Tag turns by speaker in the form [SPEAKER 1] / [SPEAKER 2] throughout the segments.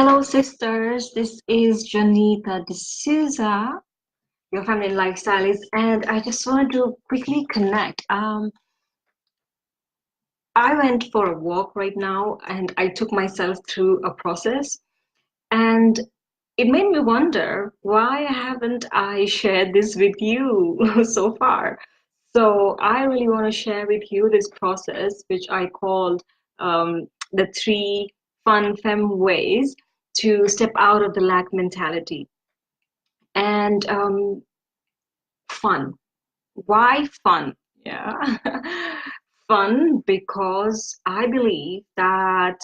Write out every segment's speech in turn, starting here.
[SPEAKER 1] Hello, sisters. This is Janita D'Souza, your feminine lifestylist, and I just wanted to quickly connect. I went for a walk right now, and I took myself through a process, and it made me wonder why haven't I shared this with you so far? So I really want to share with you this process, which I called the three fun femme ways to step out of the lack mentality. And fun. Why fun? Yeah. Fun because I believe that,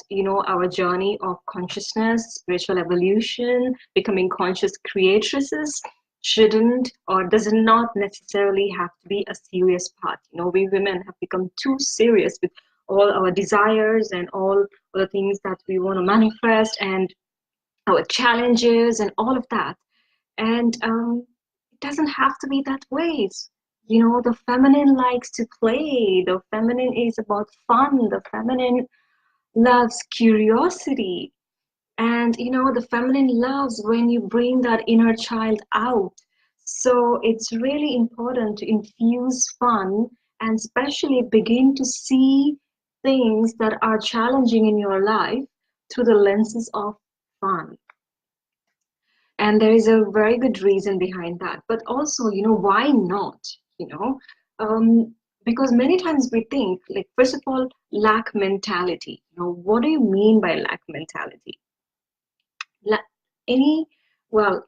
[SPEAKER 1] our journey of consciousness, spiritual evolution, becoming conscious creatresses shouldn't or does not necessarily have to be a serious part. We women have become too serious with all our desires and all the things that we want to manifest and our challenges and all of that. And it doesn't have to be that way. The feminine likes to play. The feminine is about fun. The feminine loves curiosity. And, the feminine loves when you bring that inner child out. So it's really important to infuse fun and especially begin to see things that are challenging in your life through the lenses of fun. And there is a very good reason behind that. But also, why not? You know, um, because many times we think, like, first of all, lack mentality. What do you mean by lack mentality? La any, well,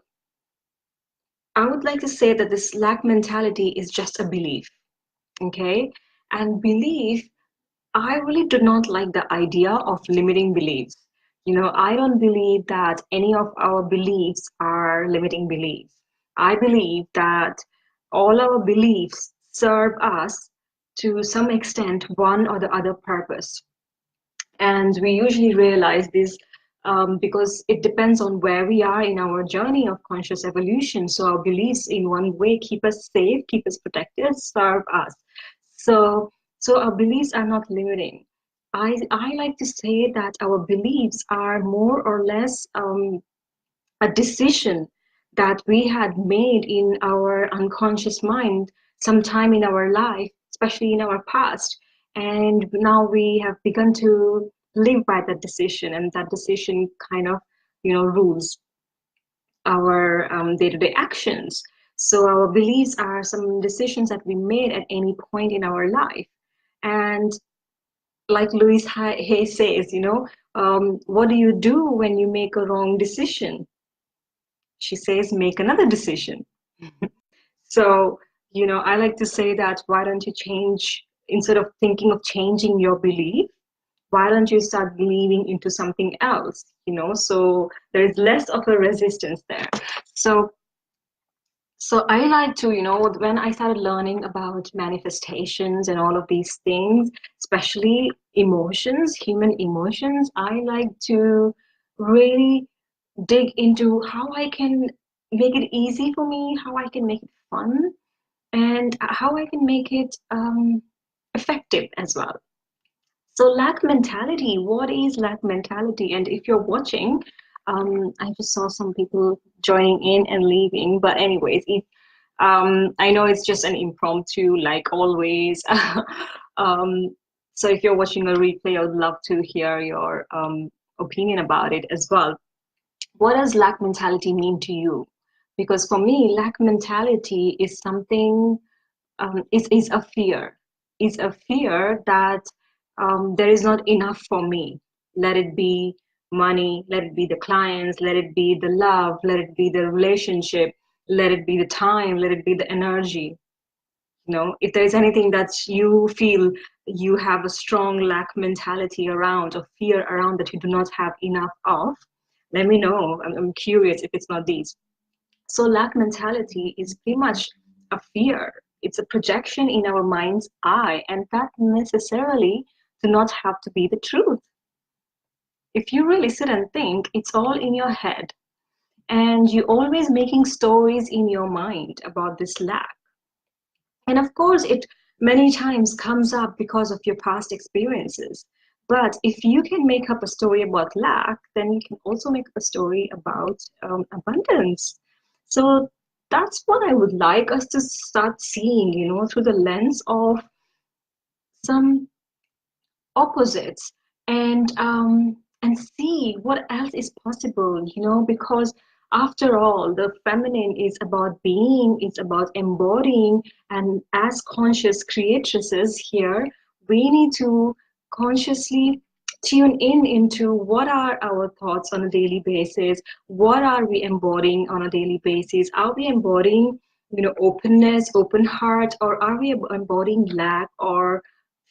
[SPEAKER 1] I would like to say that this lack mentality is just a belief, okay? And belief, I really do not like the idea of limiting beliefs. I don't believe that any of our beliefs are limiting beliefs. I believe that all our beliefs serve us to some extent one or the other purpose. And we usually realize this because it depends on where we are in our journey of conscious evolution. So our beliefs in one way keep us safe, keep us protected, serve us. So our beliefs are not limiting. I like to say that our beliefs are more or less a decision that we had made in our unconscious mind sometime in our life, especially in our past. And now we have begun to live by that decision, and that decision kind of, rules our day-to-day actions. So our beliefs are some decisions that we made at any point in our life. And like Louise Hay says, what do you do when you make a wrong decision? She says, make another decision. So, I like to say that why don't you change, instead of thinking of changing your belief, why don't you start believing into something else, so there is less of a resistance there. So I like to, when I started learning about manifestations and all of these things, especially emotions, human emotions, I like to really dig into how I can make it easy for me, how I can make it fun, and how I can make it effective as well. So lack mentality, what is lack mentality? And if you're watching, I just saw some people joining in and leaving, but anyways, I know it's just an impromptu, like always. um, so if you're watching a replay, I would love to hear your opinion about it as well. What does lack mentality mean to you? Because for me, lack mentality is something, is a fear. It's a fear that there is not enough for me. Let it be money, let it be the clients, let it be the love, let it be the relationship, let it be the time, let it be the energy. If there is anything that you feel you have a strong lack mentality around, or fear around, that you do not have enough of, let me know. I'm curious if it's not these. So lack mentality is pretty much a fear. It's a projection in our mind's eye, and that necessarily do not have to be the truth. If you really sit and think, it's all in your head, and you're always making stories in your mind about this lack. And of course, it many times comes up because of your past experiences. But if you can make up a story about lack, then you can also make up a story about abundance. So that's what I would like us to start seeing, through the lens of some opposites, and see what else is possible, because after all, the feminine is about being, it's about embodying, and as conscious creatresses here, we need to consciously tune in into what are our thoughts on a daily basis, what are we embodying on a daily basis, are we embodying openness, open heart, or are we embodying lack or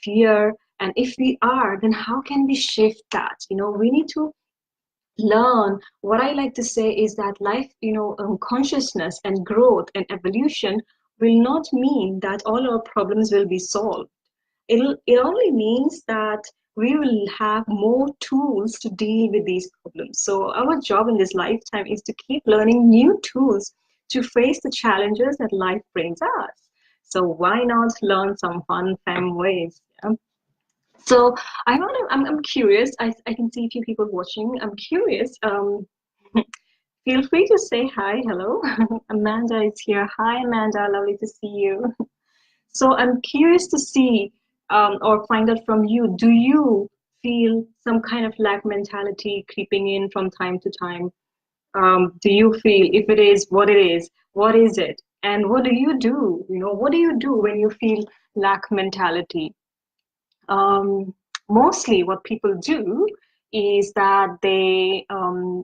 [SPEAKER 1] fear? And if we are, then how can we shift that? We need to learn. What I like to say is that life, consciousness and growth and evolution will not mean that all our problems will be solved. It only means that we will have more tools to deal with these problems. So our job in this lifetime is to keep learning new tools to face the challenges that life brings us. So why not learn some fun, fem ways? Yeah? So I'm curious. I can see a few people watching. I'm curious. Feel free to say hi, hello. Amanda is here. Hi, Amanda. Lovely to see you. So I'm curious to see or find out from you. Do you feel some kind of lack mentality creeping in from time to time? Do you feel, if it is, what is it? And what do you do? What do you do when you feel lack mentality? um, Mostly what people do is that they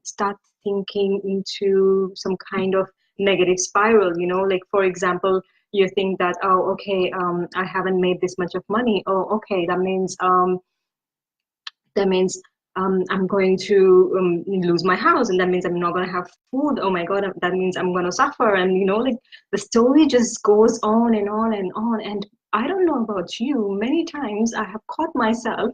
[SPEAKER 1] start thinking into some kind of negative spiral, like for example, you think that, oh, okay, I haven't made this much of money. Oh, okay, that means I'm going to lose my house, and that means I'm not going to have food. Oh my God, that means I'm going to suffer. And, like the story just goes on and on and on. And I don't know about you, many times I have caught myself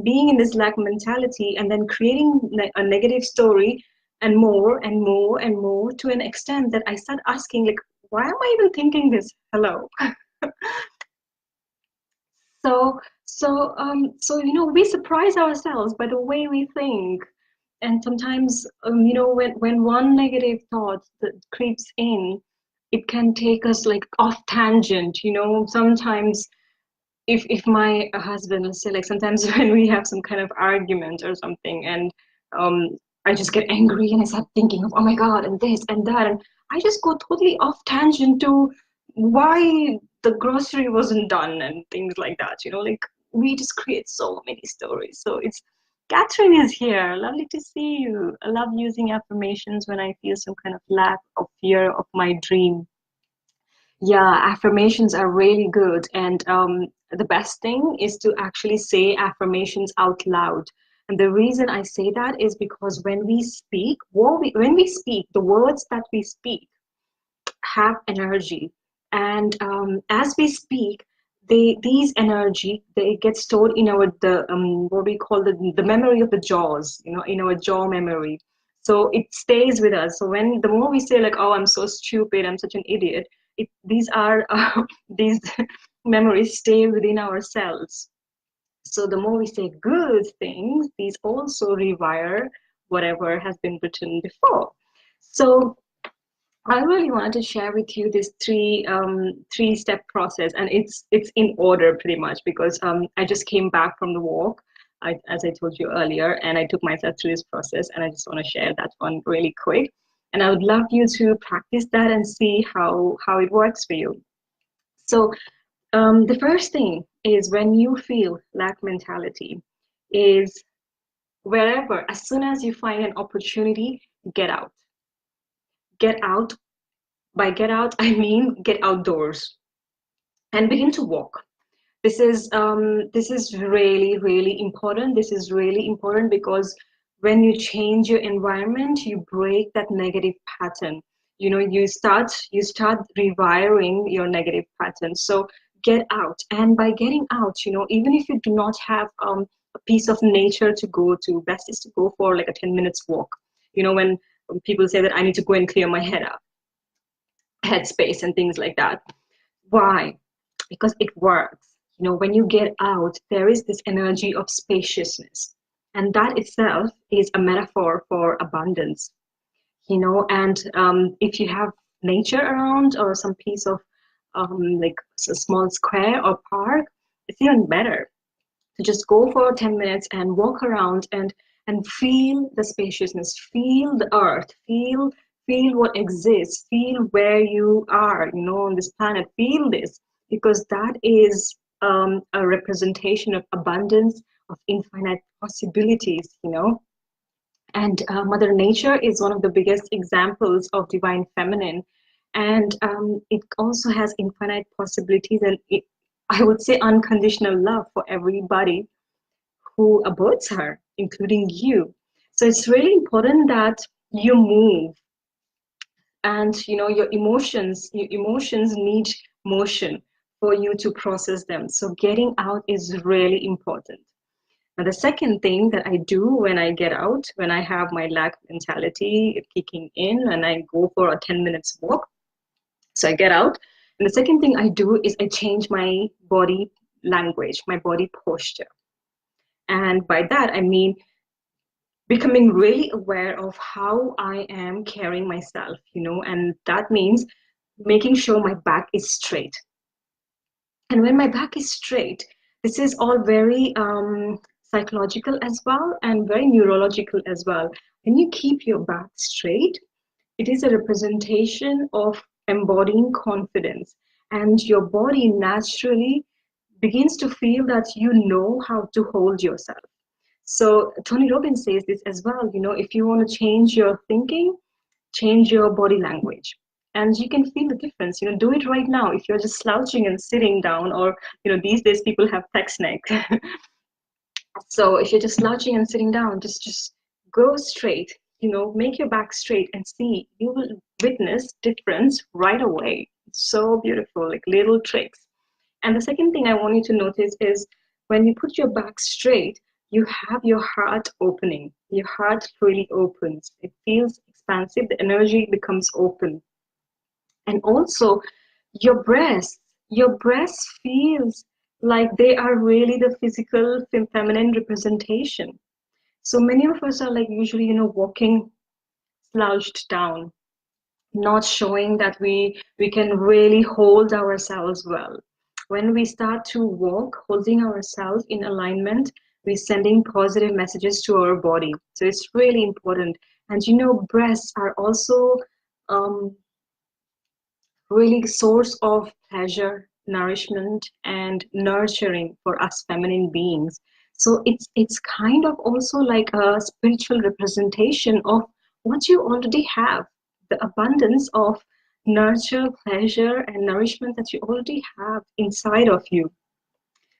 [SPEAKER 1] being in this lack mentality and then creating a negative story and more and more and more, to an extent that I start asking, like, why am I even thinking this? Hello. So we surprise ourselves by the way we think. And sometimes, when one negative thought that creeps in, it can take us like off tangent. Sometimes if my husband, let's say, like sometimes when we have some kind of argument or something, and um I just get angry and I start thinking of, oh my God, and this and that, and I just go totally off tangent to why the grocery wasn't done and things like that. Like we just create so many stories. So it's Catherine is here. Lovely to see you. I love using affirmations when I feel some kind of lack of fear of my dream. Yeah, affirmations are really good. And the best thing is to actually say affirmations out loud. And the reason I say that is because when we speak, when we speak, the words that we speak have energy. And as we speak, these energy, they get stored in our what we call the memory of the jaws, in our jaw memory. So it stays with us. So when the more we say like, oh, I'm so stupid, I'm such an idiot, these are these memories stay within our cells. So the more we say good things, these also rewire whatever has been written before. So I really wanted to share with you this three-step process, and it's in order pretty much, because I just came back from the walk, as I told you earlier, and I took myself through this process, and I just want to share that one really quick. And I would love you to practice that and see how it works for you. So the first thing is, when you feel lack mentality, is wherever, as soon as you find an opportunity, get out. Get out. By get out, I mean get outdoors and begin to walk. This is really, really important. This is really important because when you change your environment, you break that negative pattern. You start rewiring your negative pattern. So get out, and by getting out, even if you do not have a piece of nature to go to, best is to go for like a 10 minutes walk. When people say that I need to go and clear my headspace and things like that. Why? Because it works. You know, when you get out, there is this energy of spaciousness, and that itself is a metaphor for abundance. You know, and if you have nature around or some piece of like a small square or park, it's even better to just go for 10 minutes and walk around and feel the spaciousness, feel the earth, feel what exists, feel where you are, you know, on this planet, feel this, because that is a representation of abundance, of infinite possibilities, you know. And Mother Nature is one of the biggest examples of divine feminine. And it also has infinite possibilities and I would say unconditional love for everybody who aborts her, including you. So it's really important that you move, and you know your emotions need motion for you to process them. So getting out is really important. Now, the second thing that I do when I get out, when I have my lack mentality kicking in and I go for a 10 minutes walk, so I get out. And the second thing I do is I change my body language, my body posture. And by that, I mean becoming really aware of how I am carrying myself, you know, and that means making sure my back is straight. And when my back is straight, this is all very psychological as well and very neurological as well. When you keep your back straight, it is a representation of embodying confidence. And your body naturally begins to feel that you know how to hold yourself. So Tony Robbins says this as well, you know, if you want to change your thinking, change your body language. And you can feel the difference, you know, do it right now. If you're just slouching and sitting down, or, you know, these days people have text neck. So if you're just slouching and sitting down, just go straight, you know, make your back straight and see, you will witness difference right away. It's so beautiful, like little tricks. And the second thing I want you to notice is when you put your back straight, you have your heart opening. Your heart really opens. It feels expansive. The energy becomes open. And also your breasts feels like they are really the physical feminine representation. So many of us are like usually, you know, walking slouched down, not showing that we can really hold ourselves well. When we start to walk holding ourselves in alignment, we're sending positive messages to our body. So it's really important. And you know, breasts are also um, really source of pleasure, nourishment, and nurturing for us feminine beings. So it's kind of also like a spiritual representation of what you already have, the abundance of nurture, pleasure, and nourishment that you already have inside of you.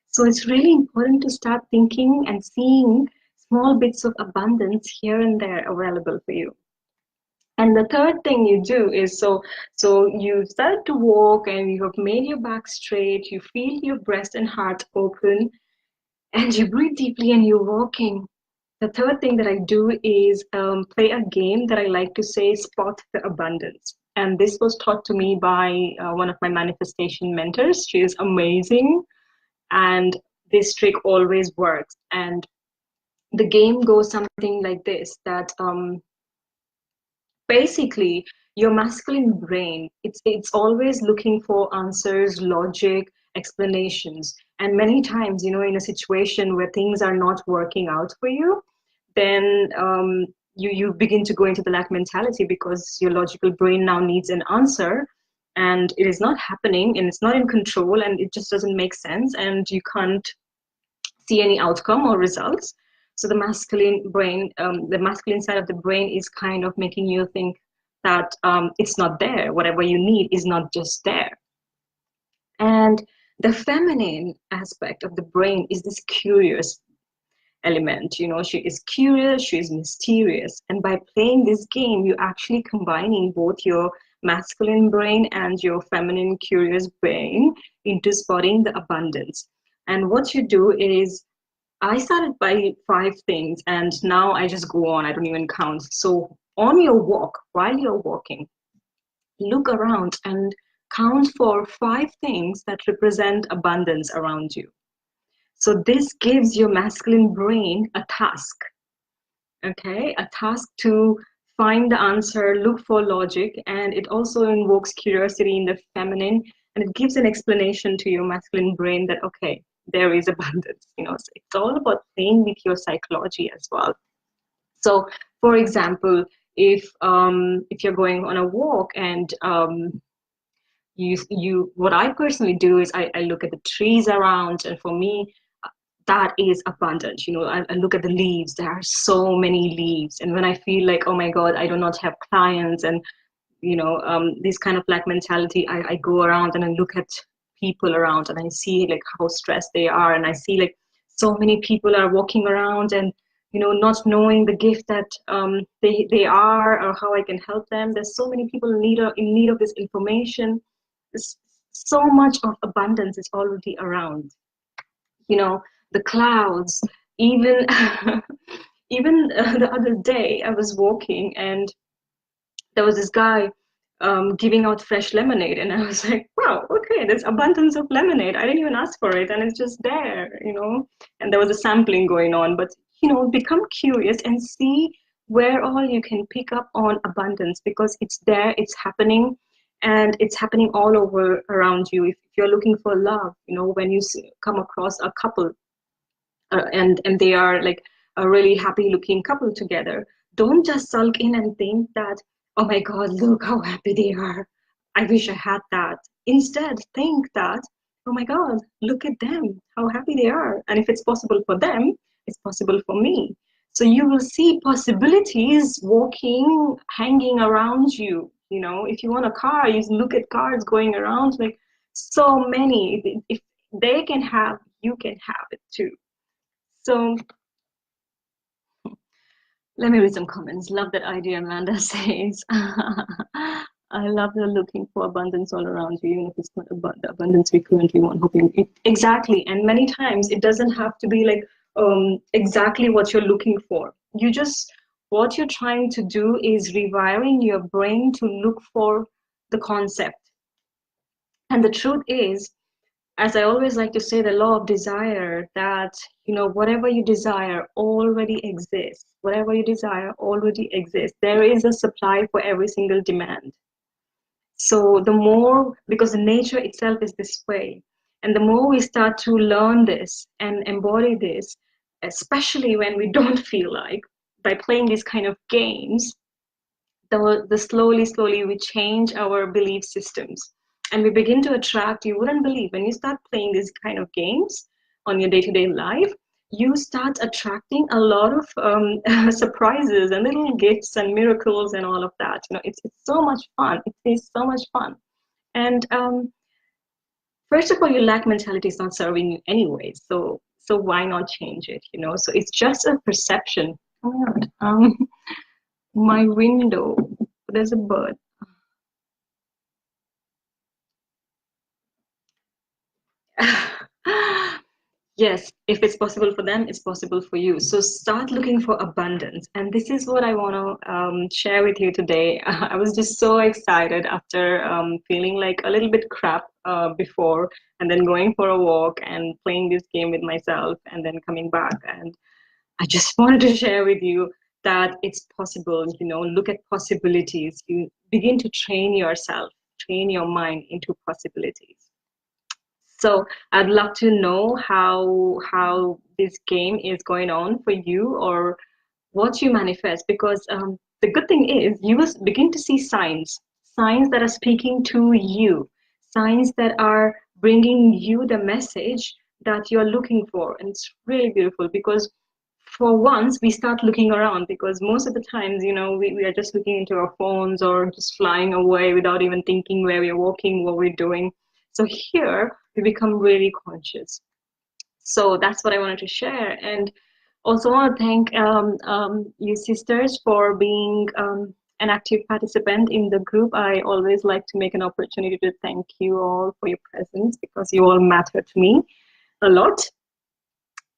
[SPEAKER 1] So it's really important to start thinking and seeing small bits of abundance here and there available for you. And the third thing you do is so you start to walk and you have made your back straight, you feel your breast and heart open, and you breathe deeply and you're walking. The third thing that I do is play a game that I like to say spot the abundance. And this was taught to me by one of my manifestation mentors. She is amazing, and this trick always works. And the game goes something like this: that basically your masculine brain, it's always looking for answers, logic, explanations. And many times, you know, in a situation where things are not working out for you, then you begin to go into the lack mentality because your logical brain now needs an answer, and it is not happening and it's not in control and it just doesn't make sense and you can't see any outcome or results. So the masculine brain, the masculine side of the brain is kind of making you think that it's not there. Whatever you need is not just there. And the feminine aspect of the brain is this curious element. You know, she is curious, she is mysterious. And by playing this game, you're actually combining both your masculine brain and your feminine curious brain into spotting the abundance. And what you do is, I started by 5 things and now I just go on, I don't even count. So on your walk, while you're walking, look around and count for 5 things that represent abundance around you. So this gives your masculine brain a task, okay? A task to find the answer, look for logic, and it also invokes curiosity in the feminine, and it gives an explanation to your masculine brain that, okay, there is abundance, So it's all about playing with your psychology as well. So, for example, if you're going on a walk and what I personally do is I look at the trees around, and for me that is abundant. I look at the leaves. There are so many leaves, and when I feel like, oh my god, I do not have clients, and this kind of lack mentality, I go around and I look at people around, and I see like how stressed they are, and I see like so many people are walking around and not knowing the gift that they are, or how I can help them. There's so many people in need of this information. There's so much of abundance is already around. The clouds, even even the other day I was walking and there was this guy giving out fresh lemonade, and I was like, wow, okay, there's abundance of lemonade. I didn't even ask for it, and it's just there. And there was a sampling going on. But become curious and see where all you can pick up on abundance, because it's there, it's happening, and it's happening all over around you. If you're looking for love, when you come across a couple and they are like a really happy looking couple together, don't just sulk in and think that, oh my god, look how happy they are, I wish I had that. Instead, think that, oh my god, look at them, how happy they are, and if it's possible for them, it's possible for me. So you will see possibilities walking, hanging around you. If you want a car, you look at cars going around, like so many. If they can have, you can have it too. So let me read some comments. Love that idea, Amanda says. I love the looking for abundance all around you, even if it's not the abundance we currently want, hoping it. Exactly. And many times it doesn't have to be like exactly what you're looking for. What you're trying to do is rewiring your brain to look for the concept. And the truth is, as I always like to say, the law of desire, that whatever you desire already exists. Whatever you desire already exists. There is a supply for every single demand. So the more, because the nature itself is this way, and the more we start to learn this and embody this, especially when we don't feel like, by playing these kind of games, the slowly we change our belief systems, and we begin to attract, you wouldn't believe, when you start playing these kind of games on your day-to-day life, you start attracting a lot of surprises and little gifts and miracles and all of that. It's so much fun. It is so much fun. And first of all, your lack mentality is not serving you anyway, so why not change it? So it's just a perception. Oh my god. My window, there's a bird. Yes, if it's possible for them, it's possible for you. So start looking for abundance. And this is what I want to share with you today. I was just so excited after feeling like a little bit crap before, and then going for a walk and playing this game with myself, and then coming back. And I just wanted to share with you that it's possible. Look at possibilities. You begin to train yourself, train your mind into possibilities. So I'd love to know how this game is going on for you, or what you manifest, because the good thing is you will begin to see signs that are speaking to you, signs that are bringing you the message that you're looking for. And it's really beautiful, because for once we start looking around, because most of the times we are just looking into our phones or just flying away without even thinking where we're walking, what we're doing. So here we become really conscious. So that's what I wanted to share. And also want to thank you sisters for being an active participant in the group. I always like to make an opportunity to thank you all for your presence, because you all matter to me a lot.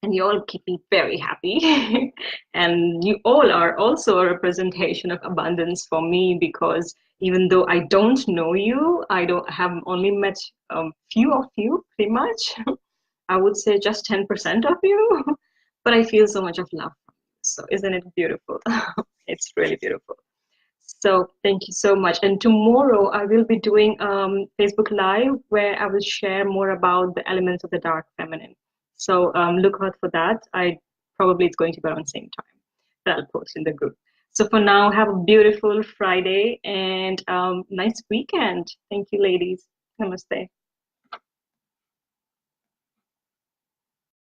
[SPEAKER 1] and you all keep me very happy. And you all are also a representation of abundance for me, because even though I don't know you, I don't have only met few of you, pretty much. I would say just 10% of you, but I feel so much of love from you. So isn't it beautiful? It's really beautiful. So thank you so much. And tomorrow I will be doing Facebook Live, where I will share more about the elements of the dark feminine. So look out for that. I probably it's going to be around the same time that I'll post in the group. So for now, have a beautiful Friday and nice weekend. Thank you, ladies. Namaste.